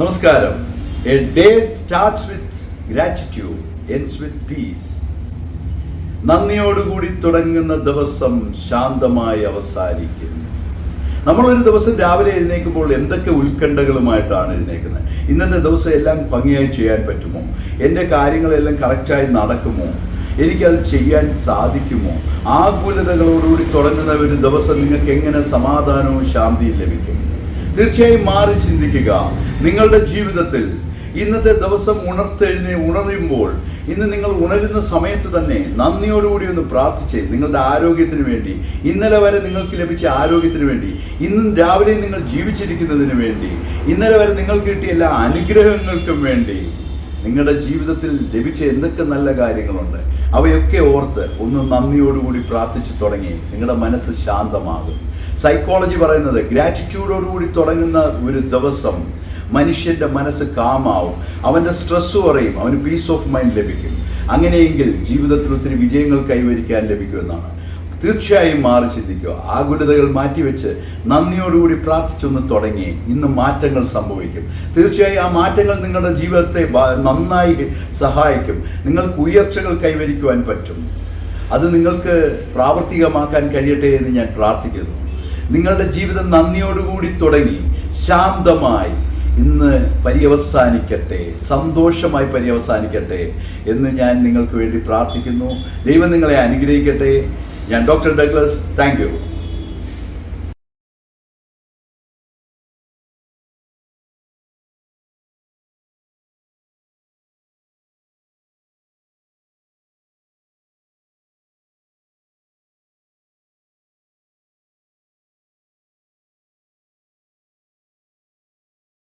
നമസ്കാരം. A day starts with gratitude, ends with peace. നന്ദിയോടുകൂടി തുടങ്ങുന്ന ദിവസം ശാന്തമായി അവസാനിക്കുന്നു. നമ്മളൊരു ദിവസം രാവിലെ എഴുന്നേൽക്കുമ്പോൾ എന്തൊക്കെ ഉത്കണ്ഠകളുമായിട്ടാണ് എഴുന്നേൽക്കുന്നത്. ഇന്നത്തെ ദിവസം എല്ലാം ഭംഗിയായി ചെയ്യാൻ പറ്റുമോ? എൻ്റെ കാര്യങ്ങളെല്ലാം കറക്റ്റായി നടക്കുമോ? എനിക്കത് ചെയ്യാൻ സാധിക്കുമോ? ആകുലതകളോടുകൂടി തുടങ്ങുന്ന ഒരു ദിവസം നിങ്ങൾക്ക് എങ്ങനെ സമാധാനവും ശാന്തിയും ലഭിക്കും? തീർച്ചയായും മാറി ചിന്തിക്കുക. നിങ്ങളുടെ ജീവിതത്തിൽ ഇന്നത്തെ ദിവസം ഉണരുമ്പോൾ ഇന്ന് നിങ്ങൾ ഉണരുന്ന സമയത്ത് തന്നെ നന്ദിയോടുകൂടി ഒന്ന് പ്രാർത്ഥിച്ച് നിങ്ങളുടെ ആരോഗ്യത്തിന് വേണ്ടി, ഇന്നലെ വരെ നിങ്ങൾക്ക് ലഭിച്ച ആരോഗ്യത്തിന് വേണ്ടി, ഇന്നും രാവിലെ നിങ്ങൾ ജീവിച്ചിരിക്കുന്നതിന് വേണ്ടി, ഇന്നലെ വരെ നിങ്ങൾക്ക് കിട്ടിയ എല്ലാ അനുഗ്രഹങ്ങൾക്കും വേണ്ടി, നിങ്ങളുടെ ജീവിതത്തിൽ ലഭിച്ച എന്തൊക്കെ നല്ല കാര്യങ്ങളുണ്ട് അവയൊക്കെ ഓർത്ത് ഒന്ന് നന്ദിയോടുകൂടി പ്രാർത്ഥിച്ചു തുടങ്ങി നിങ്ങളുടെ മനസ്സ് ശാന്തമാകും. സൈക്കോളജി പറയുന്നത് ഗ്രാറ്റിറ്റ്യൂഡോടുകൂടി തുടങ്ങുന്ന ഒരു ദിവസം മനുഷ്യൻ്റെ മനസ്സ് കാമാവും, അവൻ്റെ സ്ട്രെസ്സ് കുറയും, അവന് പീസ് ഓഫ് മൈൻഡ് ലഭിക്കും. അങ്ങനെയെങ്കിൽ ജീവിതത്തിൽ ഒത്തിരി വിജയങ്ങൾ കൈവരിക്കാൻ ലഭിക്കുമെന്നാണ്. തീർച്ചയായും മാറി ചിന്തിക്കുക. ആകുലതകൾ മാറ്റിവെച്ച് നന്ദിയോടുകൂടി പ്രാർത്ഥിച്ചൊന്ന് തുടങ്ങി ഇന്ന് മാറ്റങ്ങൾ സംഭവിക്കും. തീർച്ചയായും ആ മാറ്റങ്ങൾ നിങ്ങളുടെ ജീവിതത്തെ നന്നായി സഹായിക്കും. നിങ്ങൾക്ക് ഉയർച്ചകൾ കൈവരിക്കുവാൻ പറ്റും. അത് നിങ്ങൾക്ക് പ്രാവർത്തികമാക്കാൻ കഴിയട്ടെ എന്ന് ഞാൻ പ്രാർത്ഥിക്കുന്നു. നിങ്ങളുടെ ജീവിതം നന്ദിയോടുകൂടി തുടങ്ങി ശാന്തമായി ഇന്ന് പര്യവസാനിക്കട്ടെ, സന്തോഷമായി പര്യവസാനിക്കട്ടെ എന്ന് ഞാൻ നിങ്ങൾക്ക് വേണ്ടി പ്രാർത്ഥിക്കുന്നു. ദൈവം നിങ്ങളെ അനുഗ്രഹിക്കട്ടെ. ഞാൻ ഡോക്ടർ ഡഗ്ലസ്. Thank you.